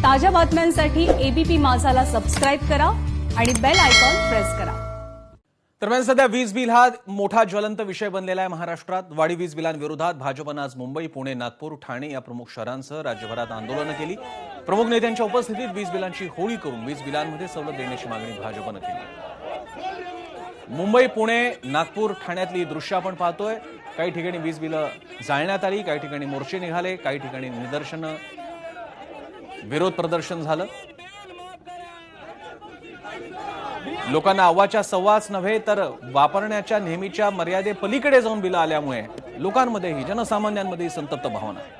ताज्या बातम्यांसाठी ABP माझाला subscribe करा आणि बेल आयकॉन प्रेस करा। दरम्यान सध्या वीज बिल हा मोठा ज्वलंत विषय बनलेला आहे महाराष्ट्रात। वाढीव वीज बिलांविरोधात भाजपने आज मुंबई, पुणे, नागपूर, ठाणे या प्रमुख शहरांसह राज्यभरात आंदोलनं केली। प्रमुख नेत्यांच्या उपस्थितीत वीज बिलांची होळी करून वीज बिलांमध्ये सवलत देण्याची मागणी भाजपने केली। मुंबई, पुणे, नागपूर, ठाण्यातली दृश्य आपण पाहतोय। काही ठिकाणी वीज बिलं जाळण्यात आली, काही ठिकाणी मोर्चे निघाले, काही ठिकाणी निदर्शनं, विरोध प्रदर्शन झालं। लोकांना अव्वाच्या सव्वाच नव्हे तर वापरण्याच्या नेहमीच्या मर्यादे पलीकडे जाऊन बिलं आल्यामुळे लोकांमध्येही, जनसामान्यांमध्येही संतप्त भावना आहे।